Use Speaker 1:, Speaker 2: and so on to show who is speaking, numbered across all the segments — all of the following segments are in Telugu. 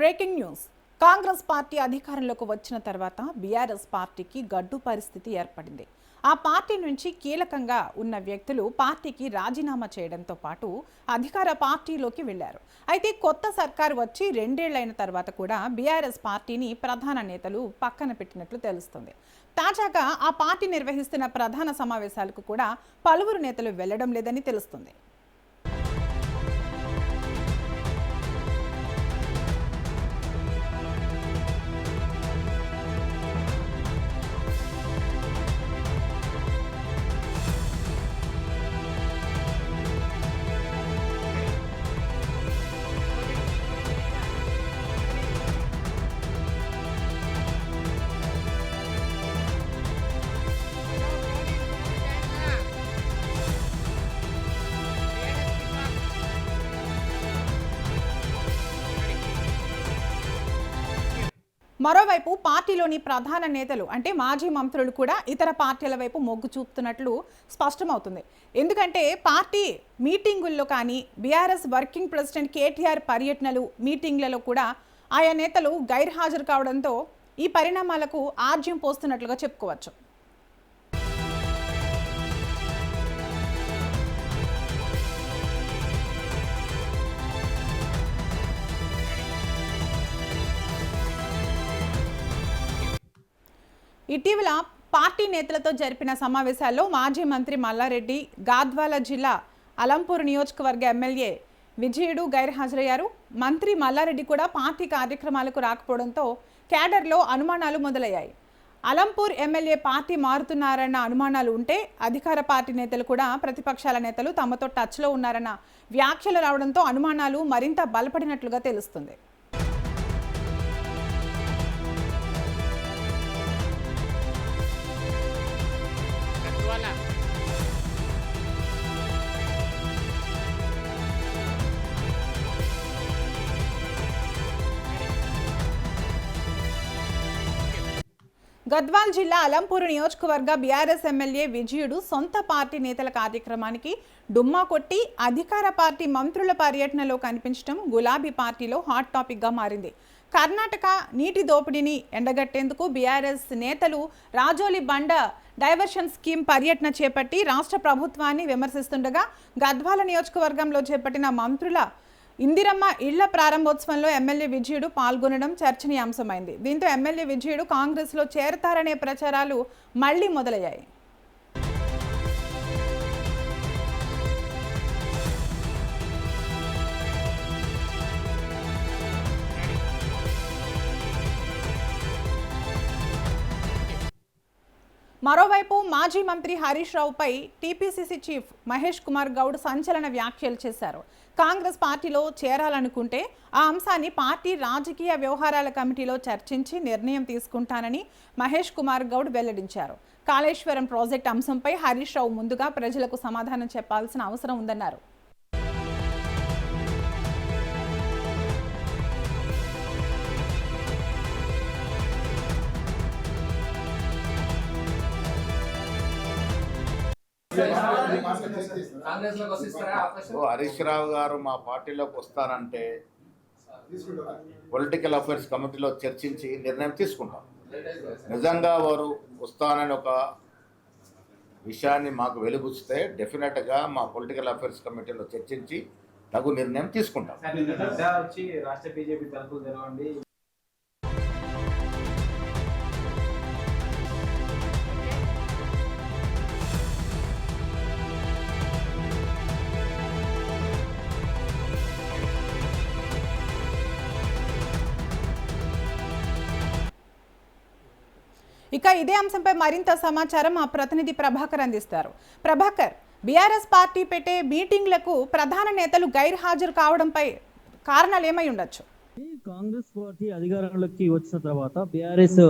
Speaker 1: Breaking news. కాంగ్రెస్ పార్టీ అధికారంలోకి వచ్చిన తర్వాత బీఆర్ఎస్ పార్టీకి గడ్డు పరిస్థితి ఏర్పడింది. ఆ పార్టీ నుంచి కీలకంగా ఉన్న వ్యక్తులు పార్టీకి రాజీనామా చేయడంతో పాటు అధికార పార్టీలోకి వెళ్లారు. అయితే కొత్త సర్కారు వచ్చి 2 ఏళ్లైన తర్వాత కూడా బీఆర్ఎస్ పార్టీని ప్రధాన నేతలు పక్కన పెట్టినట్లు తెలుస్తుంది. తాజాగా ఆ పార్టీ నిర్వహిస్తున్న ప్రధాన సమావేశాలకు కూడా పలువురు నేతలు వెళ్లడం లేదని తెలుస్తుంది. మరోవైపు పార్టీలోని ప్రధాన నేతలు అంటే మాజీ మంత్రులు కూడా ఇతర పార్టీల వైపు మొగ్గు చూపుతున్నట్లు స్పష్టమవుతుంది. ఎందుకంటే పార్టీ మీటింగుల్లో కానీ బీఆర్ఎస్ వర్కింగ్ ప్రెసిడెంట్ కేటీఆర్ పర్యటనలు మీటింగ్లలో కూడా ఆయా నేతలు గైర్హాజరు కావడంతో ఈ పరిణామాలకు ఆజ్యం పోస్తున్నట్లుగా చెప్పుకోవచ్చు. ఇటీవల పార్టీ నేతలతో జరిపిన సమావేశాల్లో మాజీ మంత్రి మల్లారెడ్డి, గాద్వాల జిల్లా అలంపూర్ నియోజకవర్గ ఎమ్మెల్యే విజయుడు గైర్హాజరయ్యారు. మంత్రి మల్లారెడ్డి కూడా పార్టీ కార్యక్రమాలకు రాకపోవడంతో క్యాడర్లో అనుమానాలు మొదలయ్యాయి. అలంపూర్ ఎమ్మెల్యే పార్టీ మారుతున్నారన్న అనుమానాలు ఉంటే అధికార పార్టీ నేతలు కూడా ప్రతిపక్షాల నేతలు తమతో టచ్లో ఉన్నారన్న వ్యాఖ్యలు రావడంతో అనుమానాలు మరింత బలపడినట్లుగా తెలుస్తుంది. గద్వాల్ జిల్లా అలంపూర్ నియోజకవర్గ బీఆర్ఎస్ ఎమ్మెల్యే విజయుడు సొంత పార్టీ నేతల కార్యక్రమానికి డుమ్మా కొట్టి అధికార పార్టీ మంత్రుల పర్యటనలో కనిపించడం గులాబీ పార్టీలో హాట్ టాపిక్గా మారింది. కర్ణాటక నీటి దోపిడీని ఎండగట్టేందుకు బీఆర్ఎస్ నేతలు రాజోలి బండ డైవర్షన్ స్కీమ్ పర్యటన చేపట్టి రాష్ట్ర ప్రభుత్వాన్ని విమర్శిస్తుండగా గద్వాల నియోజకవర్గంలో చేపట్టిన మంత్రుల ఇందిరమ్మ ఇళ్ల ప్రారంభోత్సవంలో ఎమ్మెల్యే విజయుడు పాల్గొనడం చర్చనీయాంశమైంది. దీంతో ఎమ్మెల్యే విజయుడు కాంగ్రెస్లో చేరతారనే ప్రచారాలు మళ్లీ మొదలయ్యాయి. మరోవైపు మాజీ మంత్రి హరీష్ రావుపై టీపీసీసీ చీఫ్ మహేష్ కుమార్ గౌడ్ సంచలన వ్యాఖ్యలు చేశారు. కాంగ్రెస్ పార్టీలో చేరాలనుకుంటే ఆ అంశాన్ని పార్టీ రాజకీయ వ్యవహారాల కమిటీలో చర్చించి నిర్ణయం తీసుకుంటానని మహేష్ కుమార్ గౌడ్ వెల్లడించారు. కాళేశ్వరం ప్రాజెక్టు అంశంపై హరీష్ రావు ముందుగా ప్రజలకు సమాధానం చెప్పాల్సిన అవసరం ఉందన్నారు.
Speaker 2: హరీష్ రావు గారు మా పార్టీలోకి వస్తారంటే పొలిటికల్ అఫైర్స్ కమిటీలో చర్చించి నిర్ణయం తీసుకుంటాం. నిజంగా వారు వస్తానని ఒక విషయాన్ని మాకు వెలుగుస్తే డెఫినెట్గా మా పొలిటికల్ అఫైర్స్ కమిటీలో చర్చించి తగు నిర్ణయం తీసుకుంటాం.
Speaker 1: ఇక ఇదే అంశంపై మరింత సమాచారం మా ప్రతినిధి ప్రభాకర్ అందిస్తారు. ప్రభాకర్, బీఆర్ఎస్ పార్టీ పెట్టే మీటింగ్లకు ప్రధాన నేతలు గైర్హాజరు కావడంపై కారణాలు ఏమై ఉండొచ్చు?
Speaker 3: కాంగ్రెస్ పార్టీ అధికారంలోకి వచ్చిన తర్వాత బీఆర్ఎస్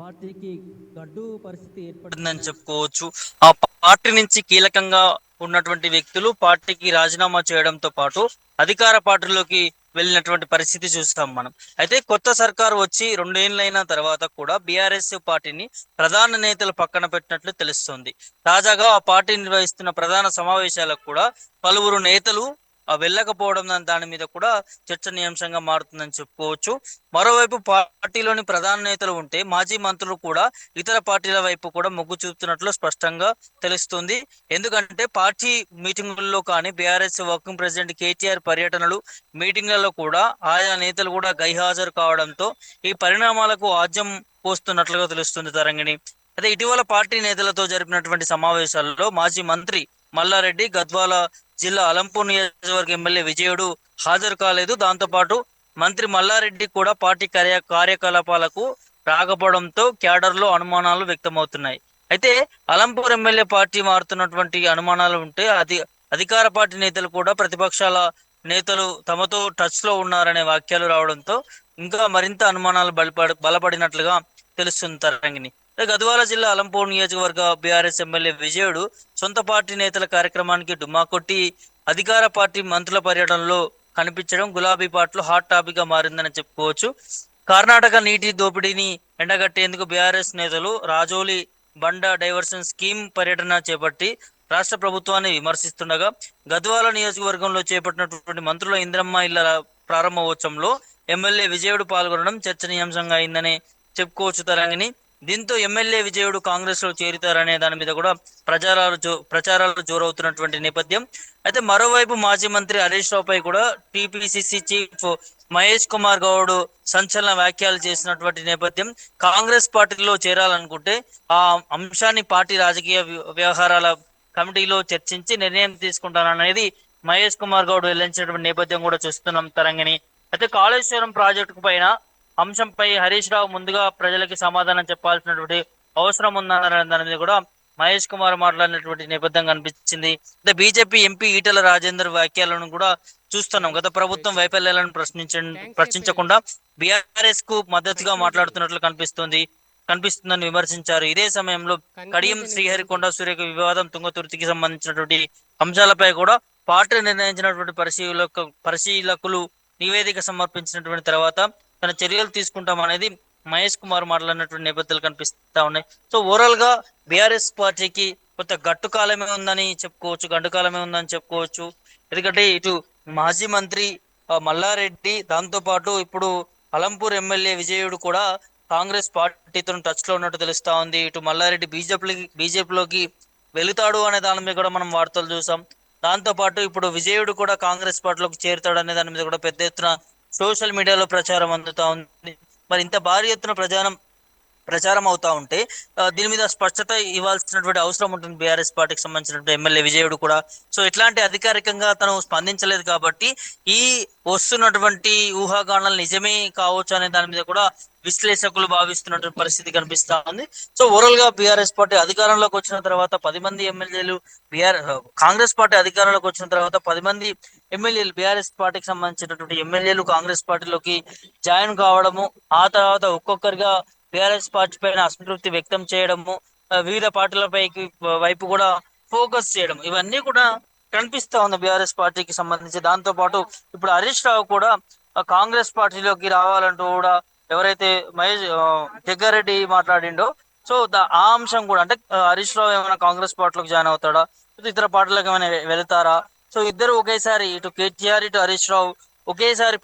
Speaker 3: పార్టీకి గడ్డు పరిస్థితి ఏర్పడిందని చెప్పుకోవచ్చు. ఆ పార్టీ నుంచి కీలకంగా ఉన్నటువంటి వ్యక్తులు పార్టీకి రాజీనామా చేయడంతో పాటు అధికార పార్టీలోకి వెళ్ళినటువంటి పరిస్థితి చూస్తాం మనం. అయితే కొత్త సర్కారు వచ్చి 2 ఏళ్లైన తర్వాత కూడా బీఆర్ఎస్ పార్టీని ప్రధాన నేతలు పక్కన పెట్టినట్లు తెలుస్తోంది. తాజాగా ఆ పార్టీ నిర్వహిస్తున్న ప్రధాన సమావేశాలకు కూడా పలువురు నేతలు వెళ్ళకపోవడం దాని మీద కూడా చర్చనీయాంశంగా మారుతుందని చెప్పుకోవచ్చు. మరోవైపు పార్టీలోని ప్రధాన నేతలు ఉంటే మాజీ మంత్రులు కూడా ఇతర పార్టీల వైపు కూడా మొగ్గు చూపుతున్నట్లు స్పష్టంగా తెలుస్తుంది. ఎందుకంటే పార్టీ మీటింగుల్లో కానీ బీఆర్ఎస్ వర్కింగ్ ప్రెసిడెంట్ కేటీఆర్ పర్యటనలు మీటింగ్లలో కూడా ఆయా నేతలు కూడా గైహాజరు కావడంతో ఈ పరిణామాలకు ఆజ్యం పోస్తున్నట్లుగా తెలుస్తుంది తరంగిణి. అయితే ఇటీవల పార్టీ నేతలతో జరిపినటువంటి సమావేశాల్లో మాజీ మంత్రి మల్లారెడ్డి, గద్వాల జిల్లా అలంపూర్ నియోజకవర్గ ఎమ్మెల్యే విజయుడు హాజరు కాలేదు. దాంతోపాటు మంత్రి మల్లారెడ్డి కూడా పార్టీ కార్యకలాపాలకు రాకపోవడంతో క్యాడర్లో అనుమానాలు వ్యక్తమవుతున్నాయి. అయితే అలంపూర్ ఎమ్మెల్యే పార్టీ మారుతున్నటువంటి అనుమానాలు ఉంటే అధికార పార్టీ నేతలు కూడా ప్రతిపక్షాల నేతలు తమతో టచ్ లో ఉన్నారనే వాక్యాలు రావడంతో ఇంకా మరింత అనుమానాలు బలపడినట్లుగా తెలుస్తుంది తరంగిణి. గద్వాల జిల్లా అలంపూర్ నియోజకవర్గ బీఆర్ఎస్ ఎమ్మెల్యే విజయుడు సొంత పార్టీ నేతల కార్యక్రమానికి డుమ్మా కొట్టి అధికార పార్టీ మంత్రుల పర్యటనలో కనిపించడం గులాబీ పార్టీలో హాట్ టాపిక్ గా మారిందని చెప్పుకోవచ్చు. కర్ణాటక నీటి దోపిడీని ఎండగట్టేందుకు బీఆర్ఎస్ నేతలు రాజోలి బండ డైవర్షన్ స్కీమ్ పర్యటన చేపట్టి రాష్ట్ర ప్రభుత్వాన్ని విమర్శిస్తుండగా గద్వాల నియోజకవర్గంలో చేపట్టినటువంటి మంత్రుల ఇంద్రమ్మ ఇళ్ల ప్రారంభోత్సవంలో ఎమ్మెల్యే విజయుడు పాల్గొనడం చర్చనీయాంశంగా అయిందని చెప్పుకోవచ్చు తరంగిణి. దీంతో ఎమ్మెల్యే విజయుడు కాంగ్రెస్ లో చేరుతారనే దాని మీద కూడా ప్రచారాలు జోరవుతున్నటువంటి నేపథ్యం. అయితే మరోవైపు మాజీ మంత్రి హరీష్ రావుపై కూడా టీపీసీసీ చీఫ్ మహేష్ కుమార్ గౌడ్ సంచలన వ్యాఖ్యలు చేసినటువంటి నేపథ్యం. కాంగ్రెస్ పార్టీలో చేరాలనుకుంటే ఆ అంశాన్ని పార్టీ రాజకీయ వ్యవహారాల కమిటీలో చర్చించి నిర్ణయం తీసుకుంటాననేది మహేష్ కుమార్ గౌడ్ వెల్లడించినటువంటి నేపథ్యం కూడా చూస్తున్నాం తరంగిణి. అయితే కాళేశ్వరం ప్రాజెక్టు పైన అంశంపై హరీష్ రావు ముందుగా ప్రజలకి సమాధానం చెప్పాల్సినటువంటి అవసరం ఉందన్న దాని మీద కూడా మహేష్ కుమార్ మాట్లాడినటువంటి నేపథ్యం కనిపించింది. అంటే బీజేపీ ఎంపీ ఈటెల రాజేందర్ వ్యాఖ్యలను కూడా చూస్తున్నాం. గత ప్రభుత్వం వైఫల్యాలను ప్రశ్నించకుండా బీఆర్ఎస్ కు మద్దతుగా మాట్లాడుతున్నట్లు కనిపిస్తుందని విమర్శించారు. ఇదే సమయంలో కడియం శ్రీహరికొండ సూర్యక వివాదం తుంగతుర్తికి సంబంధించినటువంటి అంశాలపై కూడా పార్టీ నిర్ణయించినటువంటి పరిశీలకులు నివేదిక సమర్పించినటువంటి తర్వాత తన చర్యలు తీసుకుంటామనేది మహేష్ కుమార్ మాట్లాడినటువంటి నేపథ్యాలు కనిపిస్తా ఉన్నాయి. సో ఓవరాల్ గా బీఆర్ఎస్ పార్టీకి కొంత గట్టు కాలమే ఉందని చెప్పుకోవచ్చు. ఎందుకంటే ఇటు మాజీ మంత్రి మల్లారెడ్డి, దాంతో పాటు ఇప్పుడు అలంపూర్ ఎమ్మెల్యే విజయుడు కూడా కాంగ్రెస్ పార్టీతో టచ్ లో ఉన్నట్టు తెలుస్తా ఉంది. ఇటు మల్లారెడ్డి బీజేపీలోకి వెళుతాడు అనే దాని మీద కూడా మనం వార్తలు చూసాం. దాంతో పాటు ఇప్పుడు విజయుడు కూడా కాంగ్రెస్ పార్టీలోకి చేరుతాడు అనే దాని మీద కూడా పెద్ద ఎత్తున సోషల్ మీడియాలో ప్రచారం అందుతా ఉంది. మరి ఇంత భారీ ఎత్తున ప్రచారం అవుతా ఉంటే దీని మీద స్పష్టత ఇవ్వాల్సినటువంటి అవసరం ఉంటుంది బీఆర్ఎస్ పార్టీకి సంబంధించినటువంటి ఎమ్మెల్యే విజయుడు కూడా. సో ఇట్లాంటి అధికారికంగా తను స్పందించలేదు కాబట్టి ఈ వస్తున్నటువంటి ఊహాగానాలు నిజమే కావచ్చు అనే దాని మీద కూడా విశ్లేషకులు భావిస్తున్నటువంటి పరిస్థితి కనిపిస్తా ఉంది. సో ఓవరాల్ గా బీఆర్ఎస్ పార్టీ అధికారంలోకి వచ్చిన తర్వాత 10 మంది ఎమ్మెల్యేలు కాంగ్రెస్ పార్టీ అధికారంలోకి వచ్చిన తర్వాత 10 మంది ఎమ్మెల్యేలు బీఆర్ఎస్ పార్టీకి సంబంధించినటువంటి ఎమ్మెల్యేలు కాంగ్రెస్ పార్టీలోకి జాయిన్ కావడము, ఆ తర్వాత ఒక్కొక్కరిగా బీఆర్ఎస్ పార్టీ పైన అసంతృప్తి వ్యక్తం చేయడము, వివిధ పార్టీల వైపు కూడా ఫోకస్ చేయడం, ఇవన్నీ కూడా కనిపిస్తా ఉంది బీఆర్ఎస్ పార్టీకి సంబంధించి. దాంతో పాటు ఇప్పుడు హరీష్ రావు కూడా కాంగ్రెస్ పార్టీలోకి రావాలంటూ కూడా ఎవరైతే జగ్గారెడ్డి మాట్లాడిండో, సో ఆ అంశం కూడా అంటే హరీష్ రావు ఏమైనా కాంగ్రెస్ పార్టీలోకి జాయిన్ అవుతాడా, ఇతర పార్టీలకు ఏమైనా వెళతారా? సో ఇద్దరు ఒకేసారి, ఇటు కేటీఆర్ ఇటు హరీష్ రావు ఒకేసారి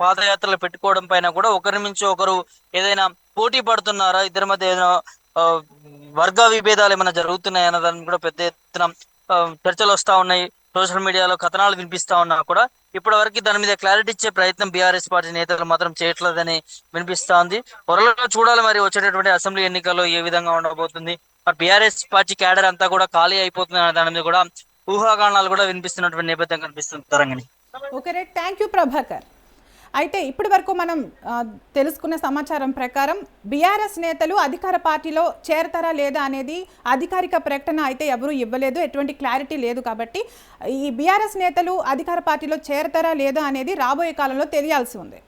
Speaker 3: పాదయాత్రలు పెట్టుకోవడం పైన కూడా ఒకరి నుంచి ఒకరు ఏదైనా పోటీ పడుతున్నారా, ఇద్దరి మధ్య ఏదైనా వర్గ విభేదాలు ఏమైనా జరుగుతున్నాయి అన్న దాన్ని కూడా పెద్ద ఎత్తున చర్చలు వస్తా ఉన్నాయి. సోషల్ మీడియాలో కథనాలు వినిపిస్తా ఉన్నా కూడా ఇప్పటి వరకు దాని మీద క్లారిటీ ఇచ్చే ప్రయత్నం బీఆర్ఎస్ పార్టీ నేతలు మాత్రం చేయట్లేదని వినిపిస్తా ఉంది. త్వరలో చూడాలి మరి వచ్చేటటువంటి అసెంబ్లీ ఎన్నికల్లో ఏ విధంగా ఉండబోతుంది. మరి బీఆర్ఎస్ పార్టీ క్యాడర్ అంతా కూడా ఖాళీ అయిపోతుంది అనే దాని మీద కూడా ఊహాగానాలు కూడా వినిపిస్తున్నటువంటి నేపథ్యం కనిపిస్తుంది Tarangini.
Speaker 1: Okay right, thank you Prabhakar. అయితే ఇప్పటి వరకు మనం తెలుసుకున్న సమాచారం ప్రకారం బీఆర్ఎస్ నేతలు అధికార పార్టీలో చేరతారా లేదా అనేది అధికారిక ప్రకటన అయితే ఎవరూ ఇవ్వలేదు, ఎటువంటి క్లారిటీ లేదు. కాబట్టి ఈ బీఆర్ఎస్ నేతలు అధికార పార్టీలో చేరతారా లేదా అనేది రాబోయే కాలంలో తెలియాల్సి ఉంది.